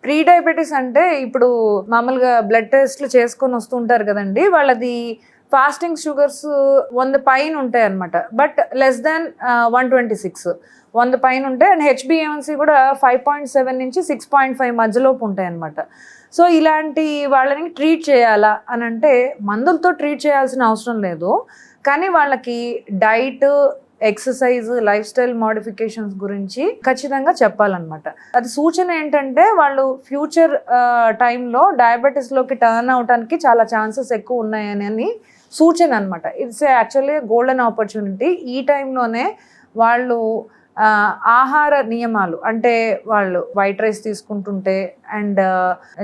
Pre diabetes అంటే ఇప్పుడు మామూలుగా బ్లడ్ టెస్ట్లు చేసుకొని వస్తుంటారు కదండి, వాళ్ళది ఫాస్టింగ్ షుగర్స్ 100 పైన ఉంటాయి అనమాట. బట్ లెస్ దాన్ 126, 100 పైన ఉంటాయి. అండ్ హెచ్బిఏవన్సీ కూడా 5.7 నుంచి 6.5 మధ్యలోపు ఉంటాయి అనమాట. సో ఇలాంటి వాళ్ళని ట్రీట్ చేయాలా అని అంటే మందులతో ట్రీట్ చేయాల్సిన అవసరం లేదు, కానీ వాళ్ళకి diet, exercise, life style modifications గురించి ఖచ్చితంగా చెప్పాలన్నమాట. అది సూచన ఏంటంటే వాళ్ళు ఫ్యూచర్ టైంలో డయాబెటీస్లోకి టర్న్ అవడానికి చాలా ఛాన్సెస్ ఎక్కువ ఉన్నాయని సూచన అనమాట. It's actually golden opportunity. ఈ టైంలోనే వాళ్ళు ఆహార నియమాలు, అంటే వాళ్ళు వైట్ రైస్ తీసుకుంటుంటే అండ్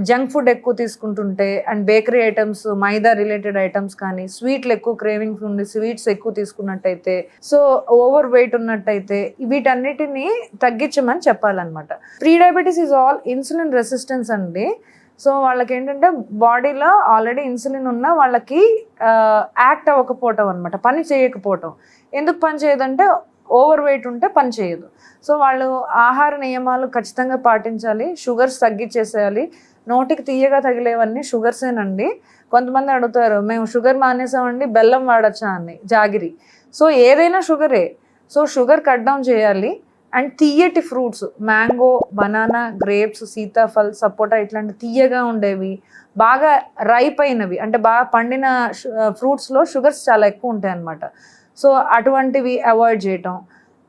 జంక్ ఫుడ్ ఎక్కువ తీసుకుంటుంటే అండ్ బేకరీ ఐటమ్స్, మైదా రిలేటెడ్ ఐటమ్స్ కానీ, స్వీట్లు ఎక్కువ క్రేవింగ్స్ ఉండి స్వీట్స్ ఎక్కువ తీసుకున్నట్టయితే, సో ఓవర్ వెయిట్ ఉన్నట్టయితే వీటన్నిటిని తగ్గించమని చెప్పాలన్నమాట. Pre diabetes is all insulin resistance అండి. సో వాళ్ళకి ఏంటంటే బాడీలో ఆల్రెడీ ఇన్సులిన్ ఉన్న వాళ్ళకి యాక్ట్ అవ్వకపోవటం అనమాట, పని చేయకపోవటం. ఎందుకు పని చేయదంటే ఓవర్ వెయిట్ ఉంటే పని చేయదు. సో వాళ్ళు ఆహార నియమాలు ఖచ్చితంగా పాటించాలి, షుగర్స్ తగ్గించేసేయాలి. నోటికి తీయగా తగిలేవన్నీ షుగర్సేనండి. కొంతమంది అడుగుతారు, మేము షుగర్ మానేసామండి, బెల్లం వాడచ్చా అని, జాగిరి. సో ఏదైనా షుగరే. సో షుగర్ కట్ డౌన్ చేయాలి. అండ్ తీయటి ఫ్రూట్స్, మ్యాంగో, బనానా, గ్రేప్స్, సీతాఫల్, సపోటా, ఇట్లాంటి తీయగా ఉండేవి, బాగా రైప్ అయినవి అంటే బాగా పండిన ఫ్రూట్స్లో షుగర్స్ చాలా ఎక్కువ ఉంటాయి అన్నమాట. సో అటువంటివి అవాయిడ్ చేయటం.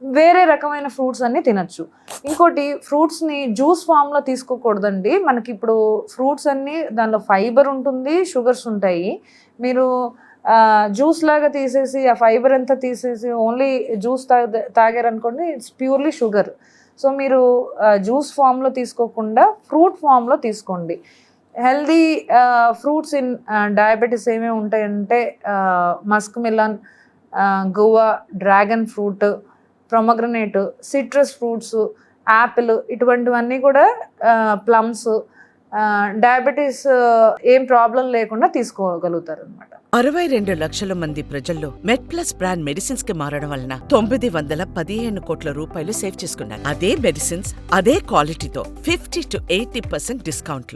వేరే రకమైన ఫ్రూట్స్ అన్నీ తినచ్చు. ఇంకోటి, ఫ్రూట్స్ని జ్యూస్ ఫామ్లో తీసుకోకూడదండి. మనకి ఇప్పుడు ఫ్రూట్స్ అన్నీ దానిలో ఫైబర్ ఉంటుంది, షుగర్స్ ఉంటాయి. మీరు జ్యూస్ లాగా తీసేసి ఆ ఫైబర్ అంతా తీసేసి ఓన్లీ జ్యూస్ తాగారనుకోండి, ఇట్స్ ప్యూర్లీ షుగర్. సో మీరు జ్యూస్ ఫామ్లో తీసుకోకుండా ఫ్రూట్ ఫామ్లో తీసుకోండి. హెల్దీ ఫ్రూట్స్ ఇన్ డయాబెటీస్ ఏమేమి ఉంటాయంటే musk melon, guava, dragon fruit, pomegranate, citrus fruits, apple, ఇటువంటివన్నీ కూడా ప్లమ్స్ డయాబెటీస్ ఏం ప్రాబ్లం లేకుండా తీసుకోగలుగుతారు అనమాట. 62 లక్షల మంది ప్రజల్లో మెడ్ ప్లస్ బ్రాండ్ మెడిసిన్స్ కి మారడం వలన 915 కోట్ల రూపాయలు సేవ్ చేసుకున్నారు. అదే మెడిసిన్స్ అదే క్వాలిటీతో 50 to 80% డిస్కౌంట్లు.